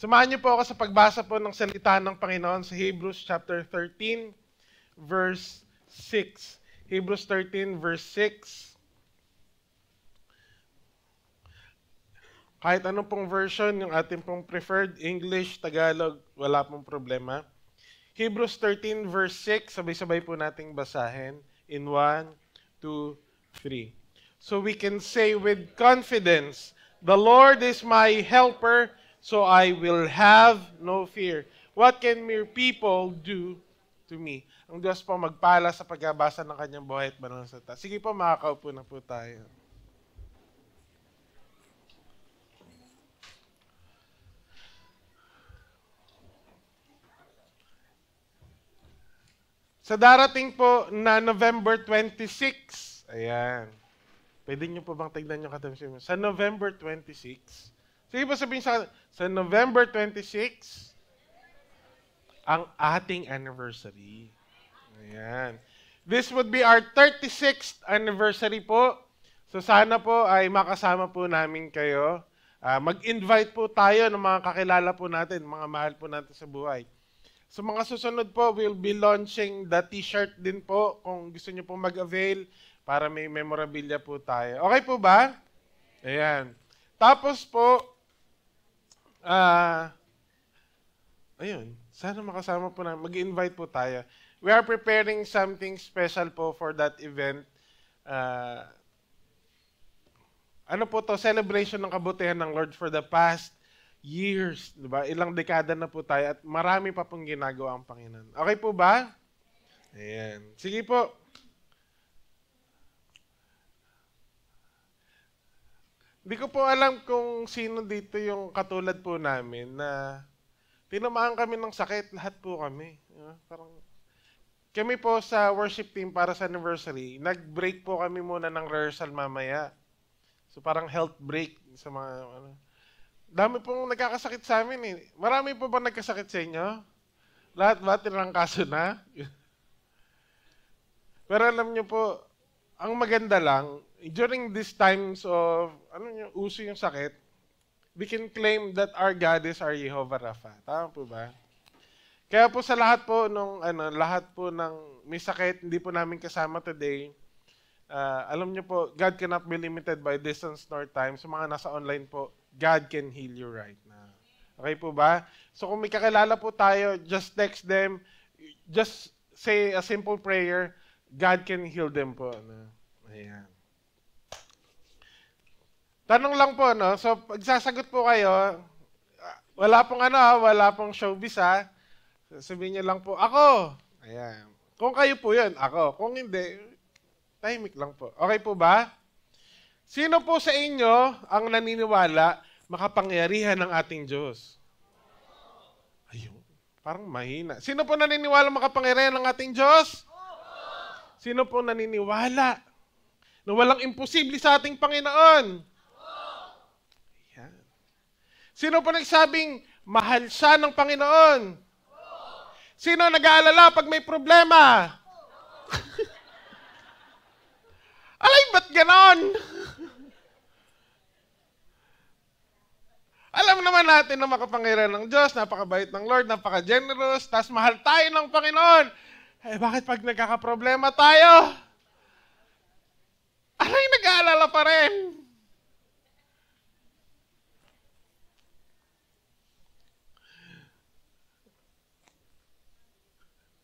Samahan niyo po ako sa pagbasa po ng salita ng Panginoon sa Hebrews chapter 13, verse 6. Hebrews 13, verse 6. Kahit anong pong version, yung ating pong preferred, English, Tagalog, wala pong problema. Hebrews 13, verse 6, sabay-sabay po nating basahin in 1, 2, 3. So we can say with confidence, the Lord is my helper, so I will have no fear. What can mere people do to me? Ang Diyos po magpala sa pagbabasa ng kanyang buhay at banal na salita. Sige po, makakaupo na po tayo. Sa darating po na November 26, ayan. Pwede nyo po bang tignan yung katabi mo? Sa November 26, sige po sabihin sa November 26, ang ating anniversary. Ayan. This would be our 36th anniversary po. So sana po ay makasama po namin kayo. Mag-invite po tayo ng mga kakilala po natin, mga mahal po natin sa buhay. So mga susunod po, we'll be launching the t-shirt din po kung gusto nyo po mag-avail para may memorabilia po tayo. Okay po ba? Ayan. Tapos po, ayun, sana makasama po na, mag-invite po tayo. We are preparing something special po for that event. Ano po to? Celebration ng kabutihan ng Lord for the past years, di ba? Ilang dekada na po tayo at marami pa pong ginagawa ang Panginoon. Okay po ba? Ayan. Sige po. Hindi ko po alam kung sino dito yung katulad po namin na tinamaan kami ng sakit, lahat po kami. Parang kami po sa worship team para sa anniversary, nag-break po kami muna ng rehearsal mamaya. So parang health break sa mga dami pong nagkakasakit sa amin eh. Marami po ba nagkasakit sa inyo? Lahat ba tinangkaso na? Pero alam nyo po, ang maganda lang, during these times of, uso yung sakit, we can claim that our God is our Jehovah Rapha. Tama po ba? Kaya po sa lahat po lahat po ng may sakit, hindi po namin kasama today, alam nyo po, God cannot be limited by distance nor time. Sa mga nasa online po, God can heal you right now. Okay po ba? So kung may kakilala po tayo, just text them, just say a simple prayer, God can heal them po. Ayan. Tanong lang po, no? So pagsasagot po kayo, wala pong showbiz ha. Sabihin niyo lang po, ako. Ayan. Kung kayo po yun, ako. Kung hindi, tahimik lang po. Okay po ba? Sino po sa inyo ang naniniwala makapangyarihan ng ating Diyos? Ayun, parang mahina. Sino po naniniwala makapangyarihan ng ating Diyos? Sino po naniniwala na walang imposible sa ating Panginoon? Ayan. Sino po nagsabing mahal siya ng Panginoon? Sino nag-aalala pag may problema? Alay, ba't ganon? Alam naman natin na makapangyarihan ng Diyos, napakabait ng Lord, napaka-generous, tas mahal tayo ng Panginoon. Eh, bakit pag nagkakaproblema tayo? Alay, nag-aalala pa rin.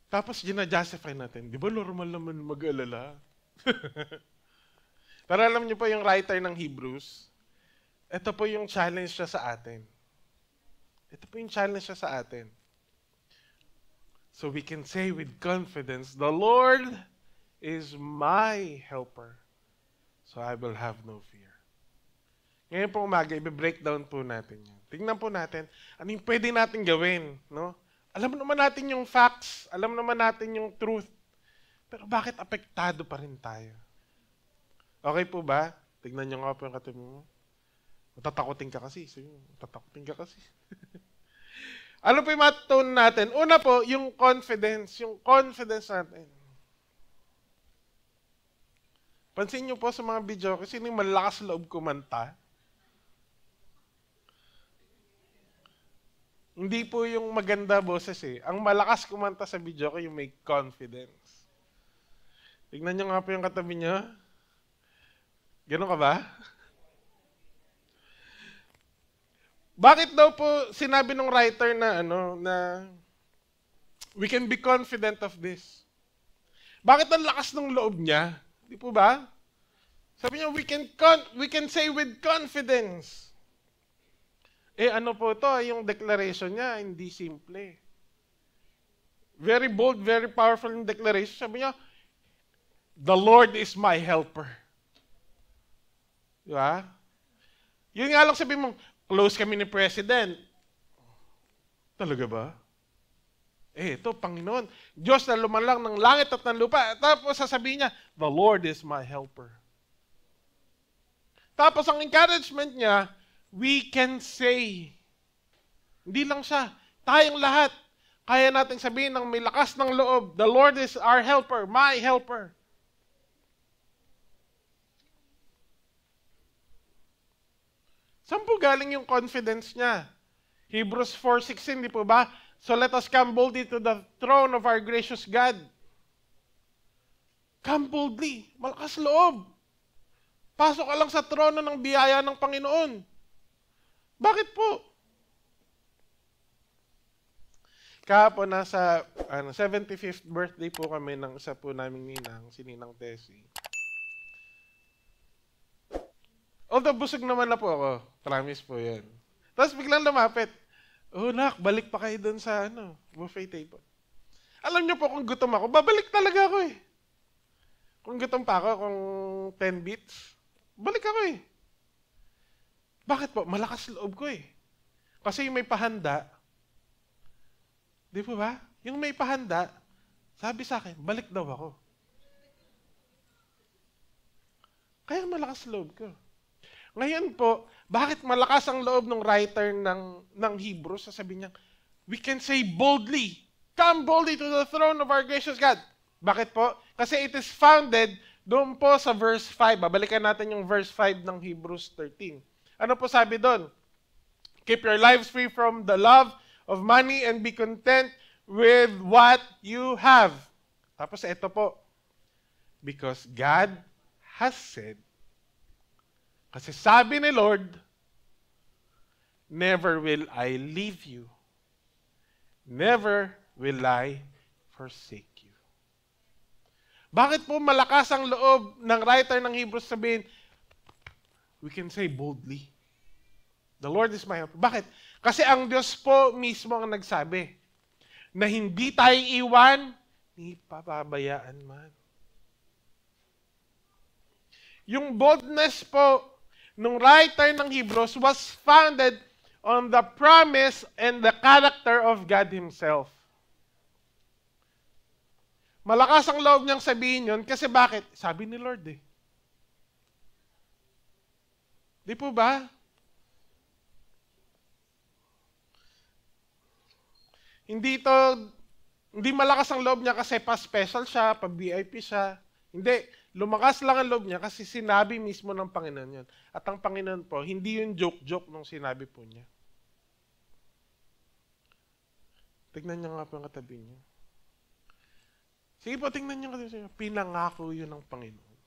Tapos, gina-justify natin. Di ba normal naman mag-alala? Pero alam niyo po yung writer ng Hebrews, ito po yung challenge siya sa atin. Ito po yung challenge siya sa atin. So we can say with confidence, the Lord is my helper. So I will have no fear. Ngayon po umaga, i-breakdown po natin yan. Tingnan po natin, ano yung pwede natin gawin, no? Alam naman natin yung facts, alam naman natin yung truth, pero bakit apektado pa rin tayo? Okay po ba? Tignan nyo nga po yung katabi mo. Matatakotin ka kasi. Matatakotin ka kasi. Ano po yung matone natin? Una po, yung confidence. Yung confidence natin. Pansin nyo po sa mga video, kasi yung malakas loob kumanta. Hindi po yung maganda boses eh. Ang malakas kumanta sa video ko yung may confidence. Tignan nyo nga po yung katabi nyo. Ganun ka ba? Bakit daw po sinabi ng writer na we can be confident of this? Bakit ang lakas ng loob niya? Di po ba? Sabi niya, we can say with confidence. Ano po ito? Yung declaration niya, hindi simple. Very bold, very powerful yung declaration. Sabi niya, the Lord is my helper. Di ba? Yun nga lang sabi mo, close kami ni President. Talaga ba? Ito, Panginoon. Diyos na lumalang ng langit at ng lupa. Tapos sasabihin niya, the Lord is my helper. Tapos ang encouragement niya, we can say. Hindi lang siya. Tayong lahat. Kaya natin sabihin ng may lakas ng loob, the Lord is our helper, my helper. Saan po galing yung confidence niya? Hebrews 4:16, di po ba? So let us come boldly to the throne of our gracious God. Come boldly. Malakas loob. Pasok ka lang sa trono ng biyaya ng Panginoon. Bakit po? Kahapon nasa 75th birthday po kami ng isa po naming ninang, si Ninang Tessie. Although busog naman na po ako, promise po yan. Tapos biglang lumapit, nak, balik pa kayo dun sa buffet table. Alam niyo po kung gutom ako, babalik talaga ako eh. Kung gutom pa ako, kung 10 beats, balik ako eh. Bakit po? Malakas loob ko eh. Kasi yung may pahanda, di po ba? Yung may pahanda, sabi sa akin, balik daw ako. Kaya malakas loob ko. Ngayon po, bakit malakas ang loob ng writer ng Hebrews? Sasabihin niya, we can say boldly, come boldly to the throne of our gracious God. Bakit po? Kasi it is founded doon po sa verse 5. Babalikan natin yung verse 5 ng Hebrews 13. Ano po sabi doon? Keep your lives free from the love of money and be content with what you have. Tapos ito po, because God has said, kasi sabi ni Lord, never will I leave you. Never will I forsake you. Bakit po malakas ang loob ng writer ng Hebrews sabihin, we can say boldly, the Lord is my helper. Bakit? Kasi ang Diyos po mismo ang nagsabi na hindi tayo iwan, ni pababayaan man. Yung boldness po nung writer ng Hebrews was founded on the promise and the character of God Himself. Malakas ang loob niyang sabihin yun kasi bakit? Sabi ni Lord eh. Di po ba? Hindi malakas ang loob niya kasi pa-special siya, pa-VIP siya. Hindi. Lumakas lang ang loob niya kasi sinabi mismo ng Panginoon yun. At ang Panginoon po, hindi yung joke-joke nung sinabi po niya. Tignan niyo nga po ang katabi niyo. Sige po, tingnan niyo kasi pinangako yun ng Panginoon.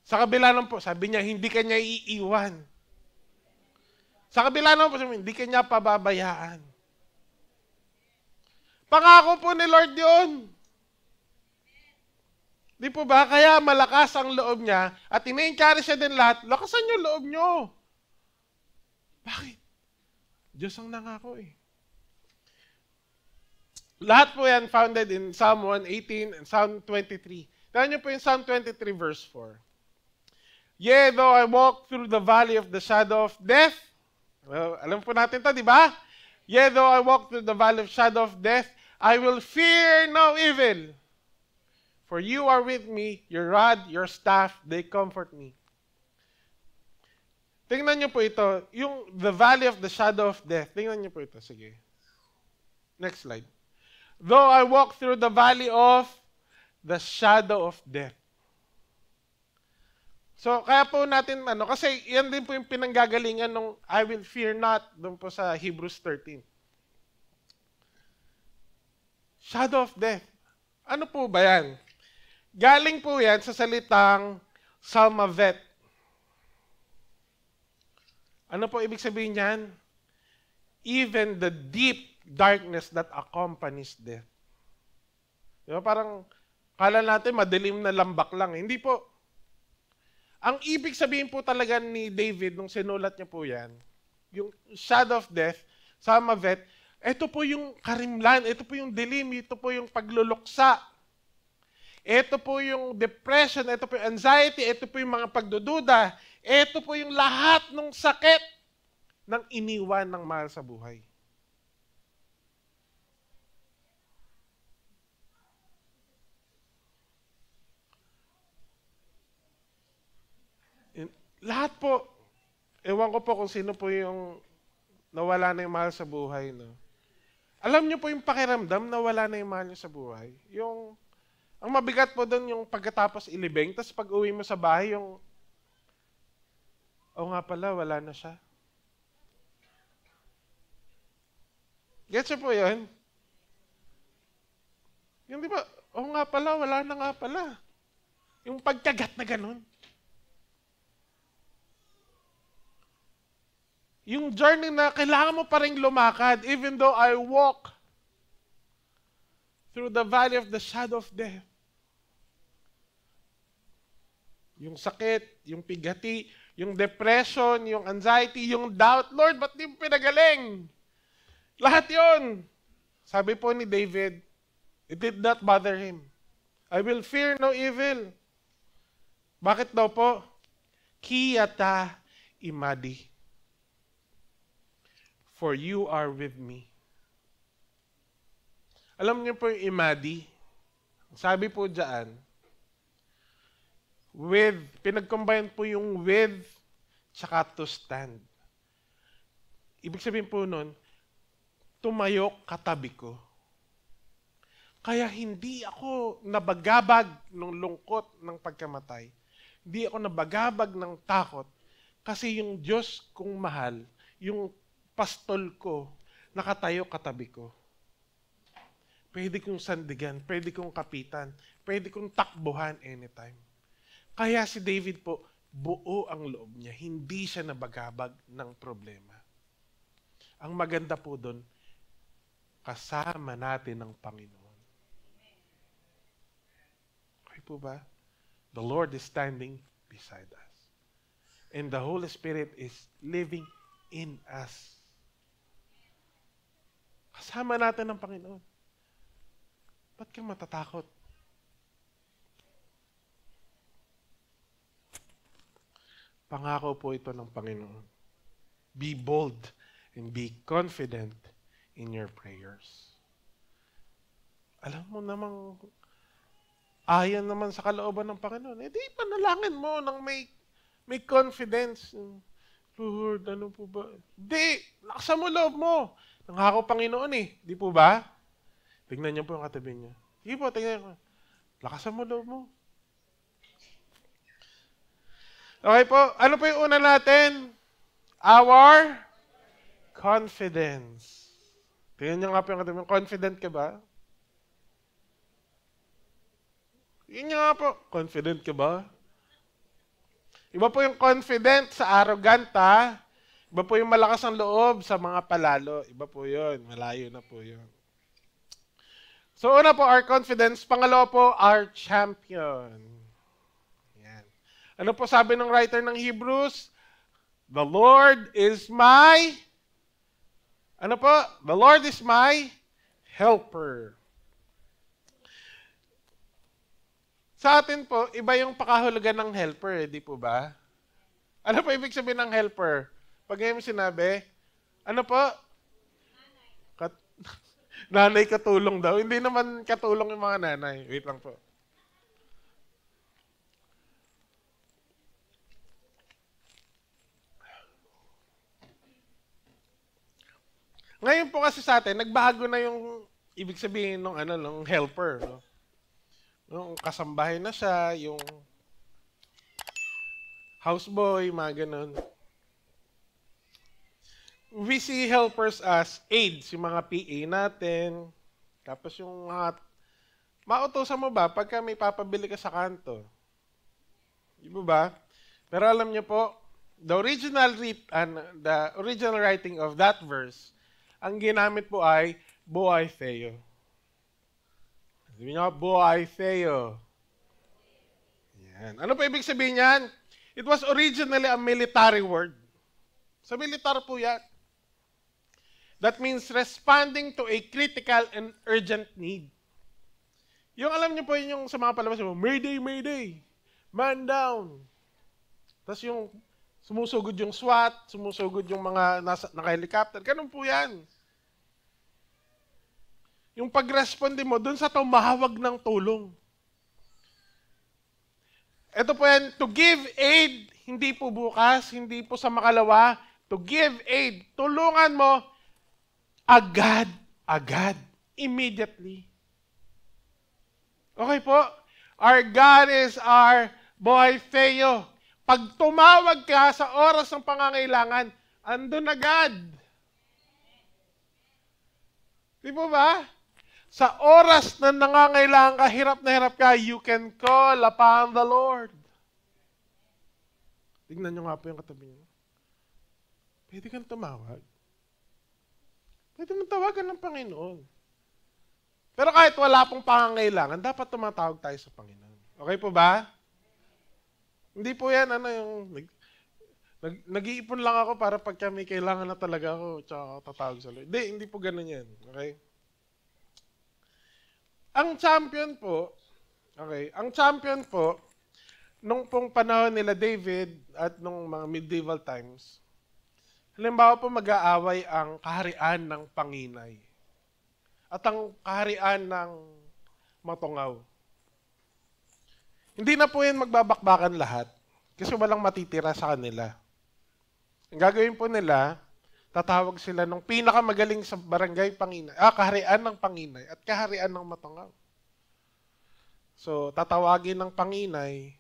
Sa kabila naman po, sabi niya, hindi kanya iiwan. Sa kabila naman po, sabi niya, hindi kanya pababayaan. Pangako po ni Lord yun. Di po ba? Kaya malakas ang loob niya at ina-encourage siya din lahat, lakasan niyo loob niyo. Bakit? Diyos ang nangako eh. Lahat po yan founded in Psalm 118 and Psalm 23. Tignan niyo po yung Psalm 23 verse 4. Yea, though I walk through the valley of the shadow of death. Well, alam po natin to, di ba? Yea, though I walk through the valley of shadow of death, I will fear no evil. For you are with me, your rod, your staff, they comfort me. Tingnan niyo po ito, yung the valley of the shadow of death. Tingnan niyo po ito, sige. Next slide. Though I walk through the valley of the shadow of death. So, kaya po natin, kasi yan din po yung pinanggagalingan ng I will fear not, doon po sa Hebrews 13. Shadow of death. Ano po ba yan? Galing po yan sa salitang Salmavet. Ano po ibig sabihin niyan? Even the deep darkness that accompanies death. Diba? Parang, kala natin madilim na lambak lang. Hindi po. Ang ibig sabihin po talaga ni David, nung sinulat niya po yan, yung shadow of death, Salmavet, ito po yung karimlan, ito po yung dilim, ito po yung pagluluksa. Ito po yung depression, ito po yung anxiety, ito po yung mga pagdududa, ito po yung lahat ng sakit ng iniwan ng mahal sa buhay. Lahat po, ewan ko po kung sino po yung nawala na yung mahal sa buhay. No? Alam niyo po yung pakiramdam na wala na yung mahal niyo sa buhay. Ang mabigat po doon yung pagkatapos ilibing, tapos pag uwi mo sa bahay, nga pala, wala na siya. Gets niyo po yun? Yung di ba, nga pala, wala na nga pala. Yung pagkagat na ganun. Yung journey na kailangan mo pa rin lumakad, even though I walk through the valley of the shadow of death. Yung sakit, yung pigati, yung depression, yung anxiety, yung doubt. Lord, ba't di mo pinagaling? Lahat yon. Sabi po ni David, it did not bother him. I will fear no evil. Bakit daw po? Kiyata imadi. For you are with me. Alam niyo po yung imadi? Sabi po dyan, pinag-combine po yung with, tsaka to stand. Ibig sabihin po nun, tumayo katabi ko. Kaya hindi ako nabagabag ng lungkot ng pagkamatay. Hindi ako nabagabag ng takot. Kasi yung Diyos kong mahal, yung pastol ko, nakatayo katabi ko. Pwede kong sandigan, pwede kong kapitan, pwede kong takbuhan anytime. Kaya si David po, buo ang loob niya. Hindi siya nabagabag ng problema. Ang maganda po doon, kasama natin ang Panginoon. Okay po ba? The Lord is standing beside us. And the Holy Spirit is living in us. Kasama natin ang Panginoon. Ba't kang matatakot? Pangako po ito ng Panginoon. Be bold and be confident in your prayers. Alam mo namang, ayon naman sa kalooban ng Panginoon, di panalangin mo nang may confidence. Lord, ano po ba? Di, lakasan mo loob mo. Nangako Panginoon di po ba? Tingnan niyo po yung katabi niya. Sige po, tingnan niyo. Lakasan mo loob mo. Okay po, ano po yung una natin? Our confidence. Tingnan niyo nga po yung katabi niya. Confident ka ba? Tingnan niyo nga po. Confident ka ba? Iba po yung confident sa arrogant, ha? Iba po yung malakas ang loob sa mga palalo. Iba po yun. Malayo na po yun. So, una po, our confidence. Pangalawa po, our champion. Yan. Ano po sabi ng writer ng Hebrews? The Lord is my... Ano po? The Lord is my helper. Sa atin po, iba yung pakahulugan ng helper, di po ba? Ano po ibig sabihin ng helper? Pag ngayon sinabi, ano po? Nanay katulong daw. Hindi naman katulong yung mga nanay. Wait lang po. Ngayon po kasi sa atin, nagbago na yung ibig sabihin ng helper. No? Yung kasambahay na siya, yung houseboy, mga ganun. We see helpers as aides, yung mga PA natin. Tapos yung mga, mautosan mo ba pagka may papabili ka sa kanto? Di ba? Pero alam niyo po, the original writing of that verse, ang ginamit po ay boaitheo. Sabi niyo, boaitheo. Yan. Ano pa ibig sabihin yan? It was originally a military word. Sa militar po yan. That means responding to a critical and urgent need. Yung alam niyo po yun yung sa mga palabas mo, Mayday, Mayday, man down. Tapos yung sumusugod yung SWAT, sumusugod yung mga naka-helicopter, ganun po yan. Yung pag-responde mo, dun sa tumahawag ng tulong. Ito po yan, to give aid, hindi po bukas, hindi po sa makalawa, to give aid, tulungan mo, agad, immediately. Okay po? Our God is our boaitheo. Pag tumawag ka sa oras ng pangangailangan, andun agad. Di po ba? Sa oras na nangangailangan ka, hirap na hirap ka, you can call upon the Lord. Tingnan nyo nga po yung katabi nyo. Pwede kang tumawag. Pwede mong tawagan ng Panginoon. Pero kahit wala pong pangangailangan, dapat tumatawag tayo sa Panginoon. Okay po ba? Hindi po yan, nag-iipon lang ako para pagka may kailangan na talaga ako, tsaka ako tatawag sa Lord. Hindi po ganun yan. Okay? Ang champion po, nung pong panahon nila David at nung mga medieval times, halimbawa po mag-aaway ang kaharian ng Panginay at ang kaharian ng Matungaw. Hindi na po yan magbabakbakan lahat kasi walang matitira sa kanila. Ang gagawin po nila, tatawag sila ng pinakamagaling sa barangay Panginay, kaharian ng Panginay at kaharian ng Matungaw. So, tatawagin ng Panginay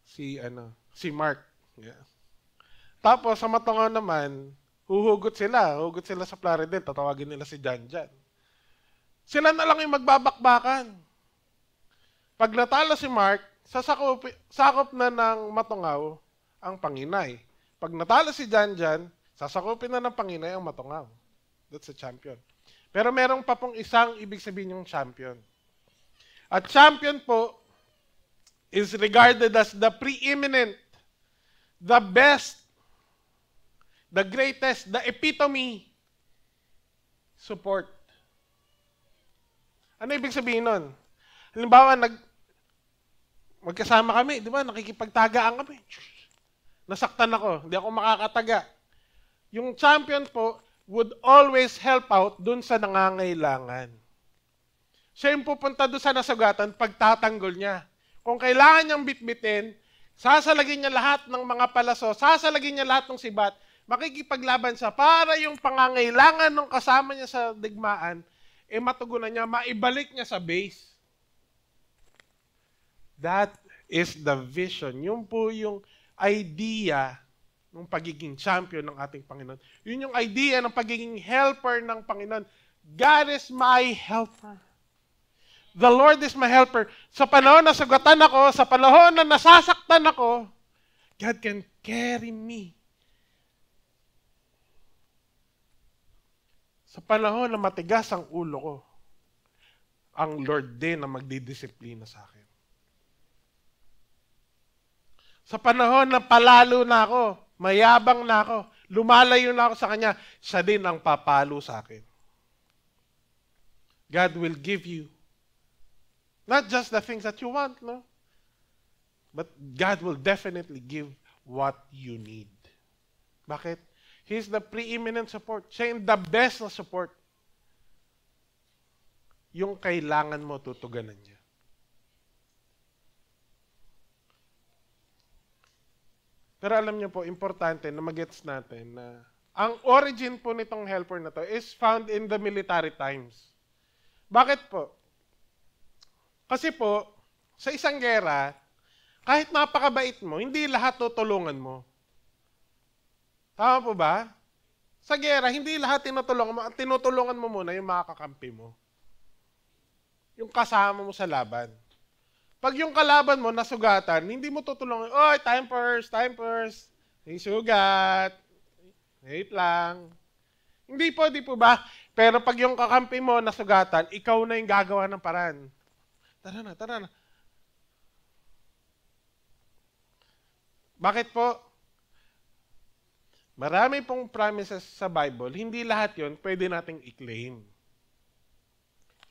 si Mark. Yeah. Tapos, sa Matungaw naman, huhugot sila sa Plaridel, tatawagin nila si Janjan. Sila na lang yung magbabakbakan. Pag natalo si Mark, sakop na ng Matungaw ang Panginay. Pag natalo si Janjan, sasakupin na ng Panginay ang Matungaw. That's a champion. Pero meron pa pong isang ibig sabihin yung champion. At champion po is regarded as the preeminent, the best, the greatest, the epitome support. Ano ibig sabihin nun? Halimbawa, magkasama kami, di ba? Nakikipagtagaan kami. Nasaktan ako, hindi ako makakataga. Yung champion po would always help out dun sa nangangailangan. Siya yung pupunta dun sa nasugatan, pagtatanggol niya. Kung kailangan niyang bitbitin, sasalagin niya lahat ng mga palaso, sasalagin niya lahat ng sibat, makikipaglaban siya para yung pangangailangan ng kasama niya sa digmaan, matugunan niya, maibalik niya sa base. That is the vision. Yun po yung idea ng pagiging champion ng ating Panginoon. Yun yung idea ng pagiging helper ng Panginoon. God is my helper. The Lord is my helper. Sa panahon na sugatan ako, sa panahon na nasasaktan ako, God can carry me. Sa panahon na matigas ang ulo ko, ang Lord din ang magdidisiplina sa akin. Sa panahon na palalo na ako, mayabang na ako, lumalayo na ako sa Kanya, siya din ang papalo sa akin. God will give you not just the things that you want, no? But God will definitely give what you need. Bakit? He's the preeminent support. Siya yung the best na support. Yung kailangan mo, tutuganan niya. Pero alam niyo po, importante na magets natin na ang origin po nitong helper na to is found in the military times. Bakit po? Kasi po, sa isang gera, kahit napakabait mo, hindi lahat tutulungan mo. Tama po ba? Sa gera, hindi lahat tinutulungan mo. Ang tinutulungan mo muna yung mga kakampi mo. Yung kasama mo sa laban. Pag yung kalaban mo nasugatan, hindi mo tutulungan, oy, time first. May sugat. Wait lang. Hindi po ba? Pero pag yung kakampi mo nasugatan, ikaw na yung gagawa ng paraan. Tara na. Bakit po? Marami pong promises sa Bible, hindi lahat yon pwede nating i-claim.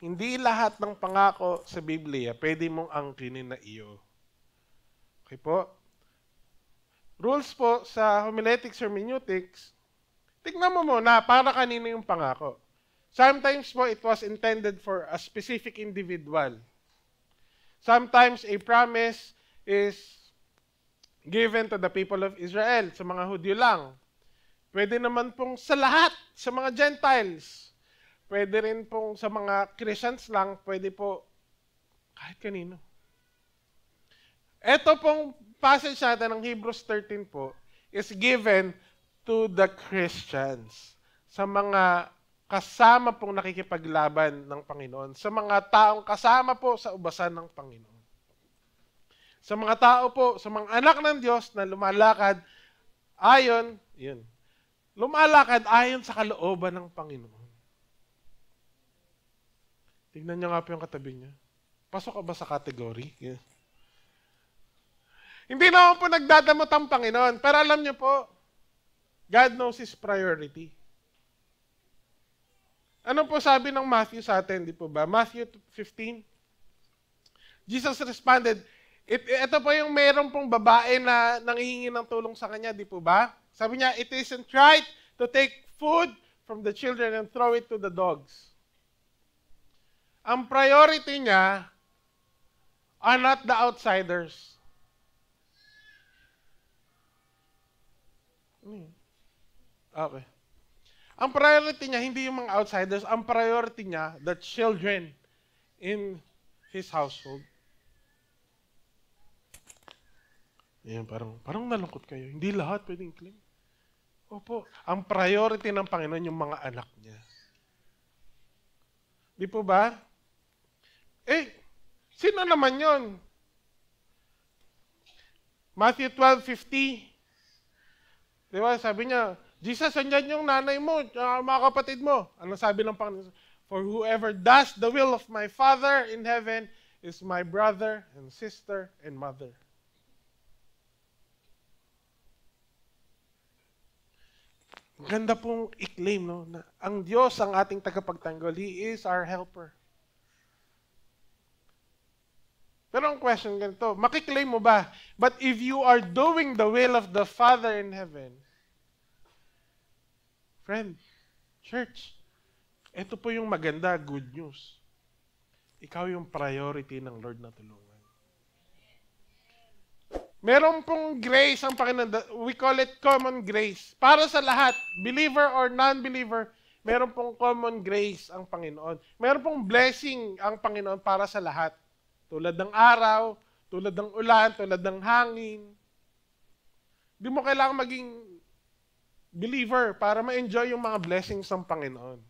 Hindi lahat ng pangako sa Biblia pwede mong angkinin na iyo. Okay po? Rules po sa homiletics hermeneutics, tignan mo muna para kanino yung pangako. Sometimes po it was intended for a specific individual. Sometimes a promise is given to the people of Israel, sa mga Hudyo lang. Pwede naman pong sa lahat, sa mga Gentiles. Pwede rin pong sa mga Christians lang, pwede po kahit kanino. Ito pong passage natin ng Hebrews 13 po is given to the Christians. Sa mga kasama pong nakikipaglaban ng Panginoon. Sa mga taong kasama po sa ubasan ng Panginoon. Sa mga tao po, sa mga anak ng Diyos na lumalakad ayon sa kalooban ng Panginoon. Tingnan niyo nga po yung katabi niya. Pasok ka ba sa category? Yeah. Hindi naman po nagdadamot ang Panginoon, pero alam niyo po, God knows His priority. Ano po sabi ng Matthew sa atin, di po ba? Matthew 15. Jesus responded, ito po yung meron pong babae na nanghihingi ng tulong sa kanya, di po ba? Sabi niya, it isn't right to take food from the children and throw it to the dogs. Ang priority niya are not the outsiders. Okay. Ang priority niya, hindi yung mga outsiders. Ang priority niya, the children in his household. Ayan, parang nalungkot kayo. Hindi lahat pwedeng claim. Opo, ang priority ng Panginoon yung mga anak niya. Di po ba? Sino naman yon? Matthew 12:50. Di ba? Sabi niya, Jesus, andyan yung nanay mo, mga kapatid mo. Ano sabi ng Panginoon? For whoever does the will of my Father in heaven is my brother and sister and mother. Ganda pong i-claim, no? Na ang Diyos ang ating tagapagtanggol. He is our helper. Pero ang question ganito, makiklaim mo ba? But if you are doing the will of the Father in heaven, friend, church, ito po yung maganda, good news. Ikaw yung priority ng Lord na tulungan. Meron pong grace ang Panginoon. We call it common grace. Para sa lahat, believer or non-believer, meron pong common grace ang Panginoon. Meron pong blessing ang Panginoon para sa lahat. Tulad ng araw, tulad ng ulan, tulad ng hangin. Di mo kailangan maging believer para ma-enjoy yung mga blessings ng Panginoon.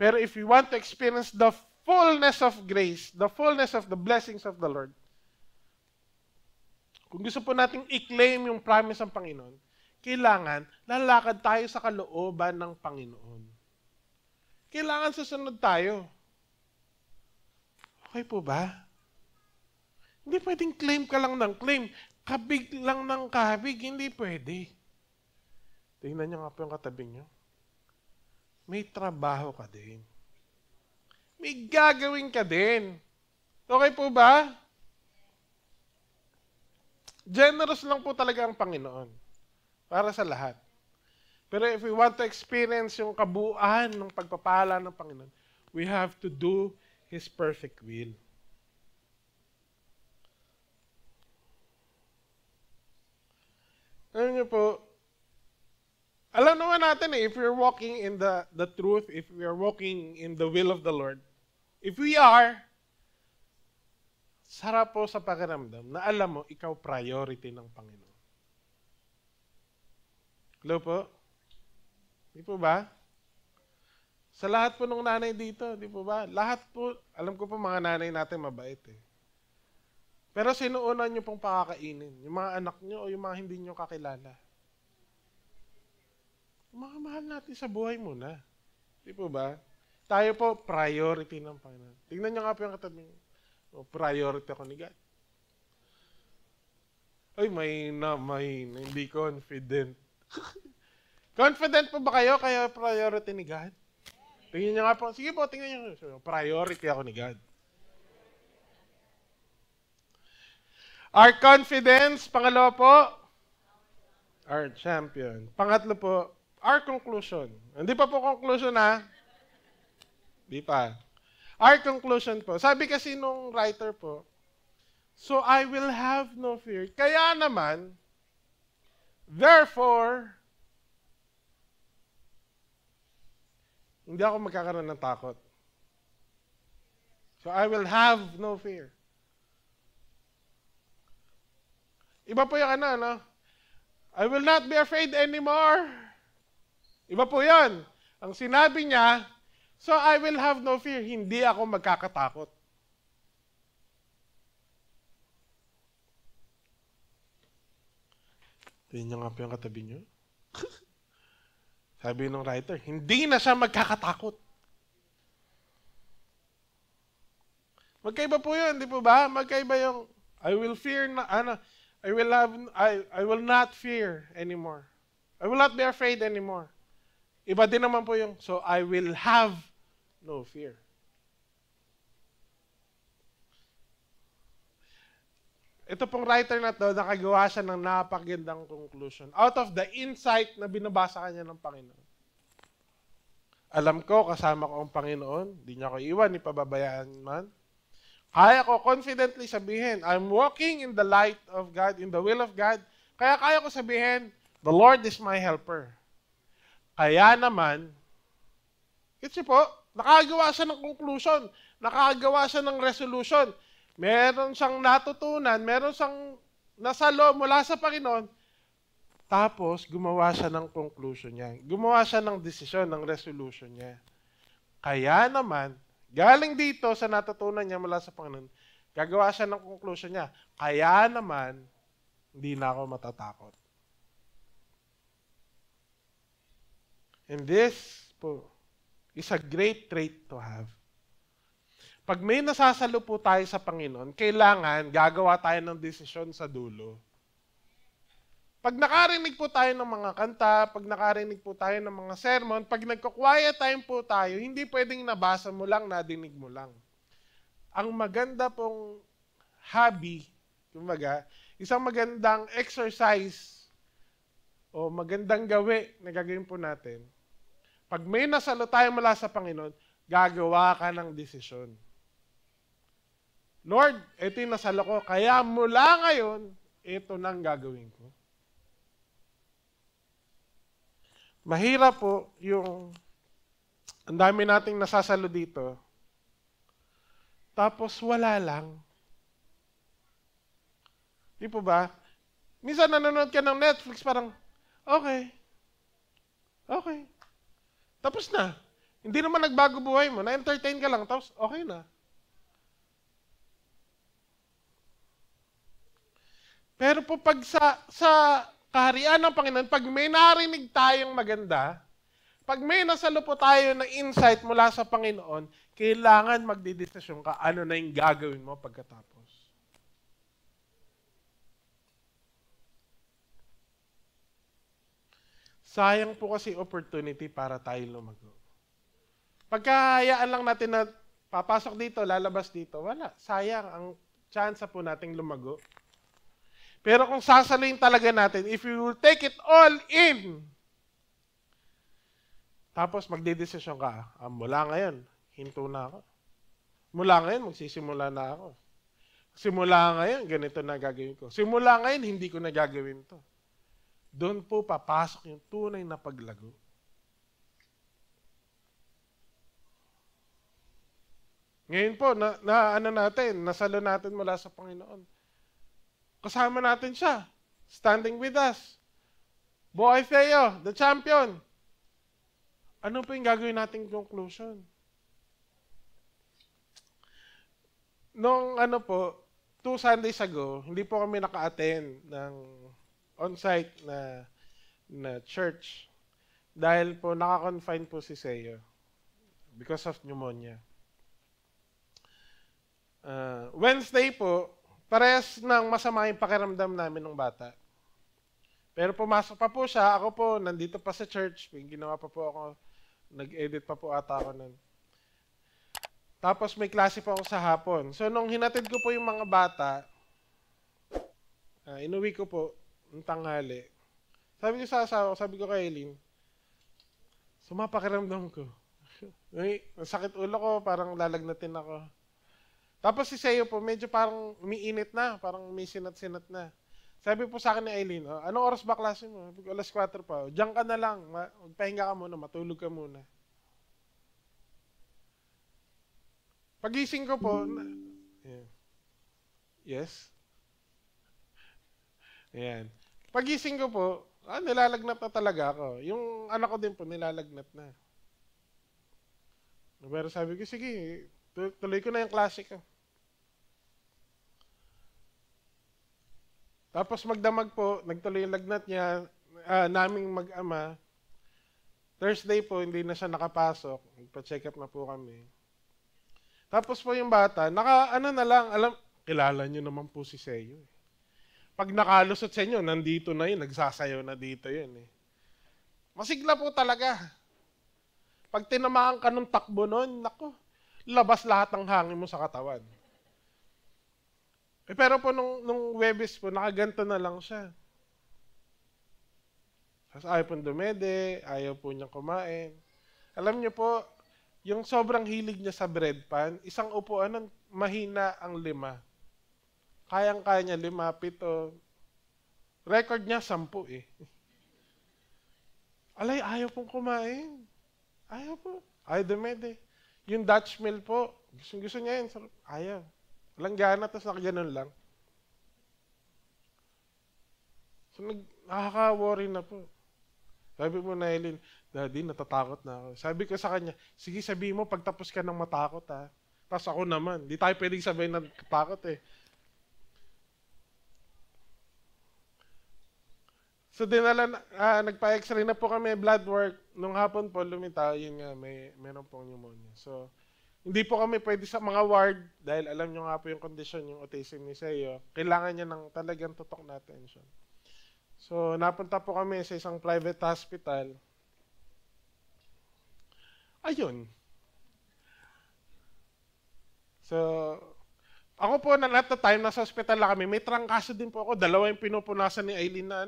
Pero if you want to experience the fullness of grace, the fullness of the blessings of the Lord, kung gusto po nating i-claim yung promise ng Panginoon, kailangan lalakad tayo sa kalooban ng Panginoon. Kailangan susunod tayo. Okay po ba? Hindi pwedeng claim ka lang ng claim. Kabig lang ng kabig. Hindi pwede. Tingnan niyo nga po yung katabi niyo. May trabaho ka din. May gagawin ka din. Okay po ba? Generous lang po talaga ang Panginoon para sa lahat. Pero if we want to experience yung kabuuan ng pagpapala ng Panginoon, we have to do His perfect will. Alam niyo po, alam naman natin if we're walking in the truth, if we are walking in the will of the Lord, if we are, sarap po sa pakiramdam na alam mo, ikaw priority ng Panginoon. Hello po? Di po ba? Sa lahat po ng nanay dito, di po ba? Lahat po, alam ko po mga nanay natin mabait eh. Pero sinuunan nyo pong pakakainin? Yung mga anak nyo o yung mga hindi nyo kakilala? Yung mga mahal natin sa buhay muna. Di po ba? Tayo po, priority ng Panginoon. Tingnan nyo nga po yung katabi nyo. Priority ako ni God. Ay, may hindi confident. Confident po ba kayo priority ni God? Tingnan nyo nga po. Sige po, tingnan nyo. Priority ako ni God. Our confidence, pangalawa po, our champion. Pangatlo po, our conclusion. Hindi pa po conclusion ha. Hindi pa. Our conclusion po. Sabi kasi nung writer po, so I will have no fear. Kaya naman, therefore, hindi ako magkakaroon ng takot. So I will have no fear. Iba po yung ano? I will not be afraid anymore. Iba po yan. Ang sinabi niya, so I will have no fear. Hindi ako magkakatakot. Tingnan niyo nga po yung katabi niyo. Sabi ng writer, hindi na siya magkakatakot. Magkaiba po yun, di po ba? Magkaiba yung, I will not fear anymore. I will not be afraid anymore. Iba din naman po yung, so I will have no fear. Ito pong writer na to, nakagawa siya ng napakagandang conclusion. Out of the insight na binabasa kanya ng Panginoon. Alam ko, kasama ko ang Panginoon. Di niya ako iwan, ipababayaan man. Kaya ko confidently sabihin, I'm walking in the light of God, in the will of God. Kaya ko sabihin, the Lord is my helper. Kaya naman, kasi po, nakagawa siya ng conclusion, nakagawa siya ng resolution. Meron siyang natutunan, meron siyang nasalo mula sa Panginoon, tapos gumawa siya ng conclusion niya. Gumawa siya ng desisyon, ng resolution niya. Kaya naman, galing dito sa natutunan niya mula sa Panginoon, gagawa siya ng conclusion niya. Kaya naman, hindi na ako matatakot. And this po is a great trait to have. Pag may nasasalo po tayo sa Panginoon, kailangan gagawa tayo ng desisyon sa dulo. Pag nakarinig po tayo ng mga kanta, pag nakarinig po tayo ng mga sermon, pag nagko-quiet time po tayo, hindi pwedeng nabasa mo lang, nadinig mo lang. Ang maganda pong hobby, kumbaga, isang magandang exercise o magandang gawi na gagawin po natin, pag may nasalo tayo mula sa Panginoon, gagawa ka ng desisyon. Lord, ito yung nasalo ko, kaya mula ngayon, ito nang gagawin ko. Mahirap po yung ang dami nating nasasalo dito, tapos wala lang. Di po ba? Minsan nanonood ka ng Netflix, parang, okay. Tapos na. Hindi naman nagbago buhay mo. Na-entertain ka lang, tapos okay na. Pero po pag sa kaharian ng Panginoon, pag may narinig tayong maganda, pag may nasalo po tayo ng insight mula sa Panginoon, kailangan magdedesisyon ka ano na yung gagawin mo pagkatapos. Sayang po kasi opportunity para tayo lumago. Pagkahayaan lang natin na papasok dito, lalabas dito, wala. Sayang ang chance po nating lumago. Pero kung sasaluhin talaga natin, if we will take it all in, tapos magdedesisyon ka, mula ngayon, hinto na ako. Mula ngayon, magsisimula na ako. Simula ngayon, ganito na gagawin ko. Simula ngayon, hindi ko na gagawin to. Doon po papasok yung tunay na paglago. Ngayon po, nasalo natin mula sa Panginoon. Kasama natin siya. Standing with us. Boy Theo, the champion. Ano po yung gagawin nating conclusion? Nung 2 Sundays ago, hindi po kami naka-attend ng on-site na church. Dahil po naka-confine po si Seo because of pneumonia. Wednesday po, parehas ng masama yung pakiramdam namin ng bata. Pero pumasok pa po siya, ako po, nandito pa sa church, ginawa pa po ako, nag-edit pa po ata ako nun. Tapos may klase pa ako sa hapon. So nung hinatid ko po yung mga bata, inuwi ko po, ng tanghali. Sabi ko sa asawa ko, sabi ko kay Eileen, sumapakiramdam ko. Sakit ulo ko, parang lalagnatin ako. Tapos si Seo po, medyo parang umiinit na, parang may sinat-sinat na. Sabi po sa akin ni Eileen, anong oras ba klase mo? Sabi ko, 4:00 pa. Diyan ka na lang, magpahinga ka muna, matulog ka muna. Pagising ko po, yes? Ayan. Pagising ko po, nilalagnat na talaga ako. Yung anak ko din po, nilalagnat na. Pero sabi ko, sige, tuloy ko na yung klase ko. Tapos magdamag po, nagtuloy yung lagnat niya, naming mag-ama. Thursday po, hindi na siya nakapasok. Nagpa-check up na po kami. Tapos po yung bata, kilala nyo naman po si Seo. Pag nakalusot sa inyo, nandito na yun, nagsasayaw na dito yun. Masigla po talaga. Pag tinamaan ka ng takbo nun, nako, labas lahat ng hangin mo sa katawan. Pero po nung Webes po, nakaganto na lang siya. Tapos ayaw po dumede, ayaw po niyang kumain. Alam niyo po, yung sobrang hilig niya sa bread pan, isang upuan, mahina ang 5. Kayang-kaya niya 5, 7. Record niya 10 eh. Alay, ayaw pong kumain. Ayaw po. Ayaw dumede. Yung Dutch meal po, gusto niya yun. Ayaw. Walang gana, tapos nakaganon lang. So, nakaka-worry na po. Sabi mo na, Eileen, Daddy, natatakot na ako. Sabi ko sa kanya, sige, sabihin mo, pagtapos ka ng matakot, ha. Tapos ako naman, di tayo pwedeng sabihin na takot, eh. So, nagpa-x-ray na po kami, blood work. Nung hapon po, lumitaw, yun nga, meron pong pneumonia. So, hindi po kami pwede sa mga ward, dahil alam nyo nga po yung condition, yung autism ni Seo. Kailangan niya ng talagang tutok na attention. So, napunta po kami sa isang private hospital. Ayun. So, ako po at the time, nasa hospital na kami, may trangkaso din po ako. 2 yung pinupunasan ni Eileen na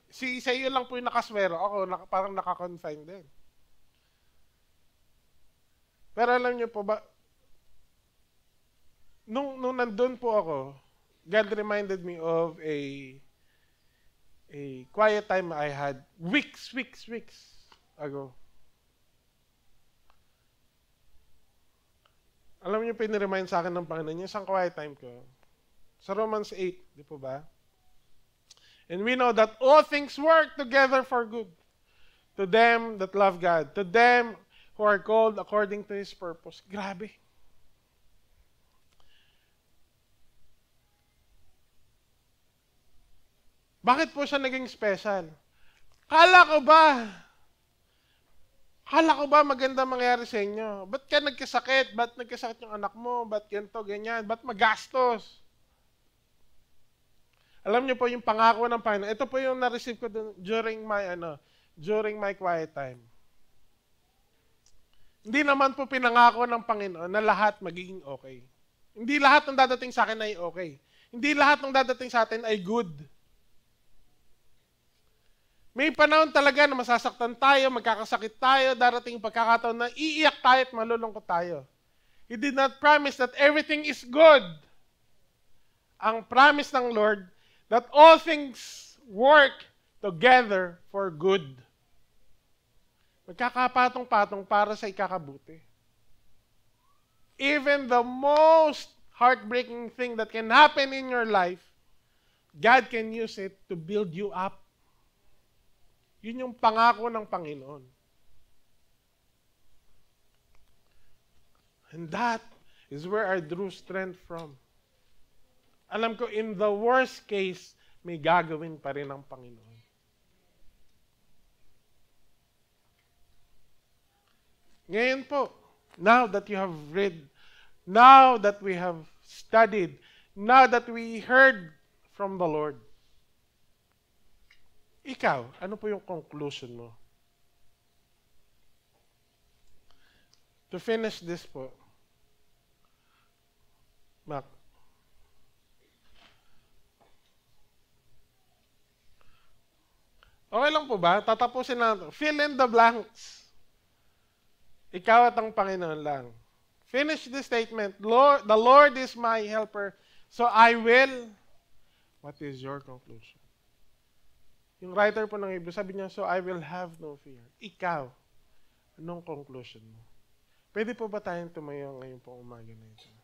Si Seo lang po yung nakaswero. Ako, parang naka-confine din. Pero alam niyo po ba, nung nandun po ako, God reminded me of a quiet time I had weeks ago. Alam niyo, piniremind sa akin ng Panginoon, yung isang quiet time ko. Sa Romans 8, di po ba? And we know that all things work together for good to them that love God, to them who are called according to His purpose. Grabe. Bakit po siya naging special? Kala ko ba maganda mangyari sa inyo? Ba't ka nagkasakit? Ba't nagkasakit yung anak mo? Ba't ganito, ganyan? Ba't magastos? Alam niyo po yung pangako ng Panginoon. Ito po yung na-receive ko during my quiet time. Hindi naman po pinangako ng Panginoon na lahat magiging okay. Hindi lahat ng dadating sa akin ay okay. Hindi lahat ng dadating sa atin ay good. May panahon talaga na masasaktan tayo, magkakasakit tayo, darating pagkakataon na iiyak tayo at malulungkot tayo. He did not promise that everything is good. Ang promise ng Lord that all things work together for good. Magkakapatong-patong para sa ikakabuti. Even the most heartbreaking thing that can happen in your life, God can use it to build you up. Yun yung pangako ng Panginoon. And that is where I drew strength from. Alam ko, in the worst case, may gagawin pa rin ang Panginoon. Ngayon po, now that you have read, now that we have studied, now that we heard from the Lord, ikaw, ano po yung conclusion mo? To finish this po, Mac, okay lang po ba? Tatapusin natin. Fill in the blanks. Ikaw at ang Panginoon lang. Finish this statement. Lord, the Lord is my helper, so I will. What is your conclusion? Yung writer po ng Hebrew, sabi niya, so I will have no fear. Ikaw, anong conclusion mo? Pwede po ba tayong tumayo ngayon pong umaga na ito?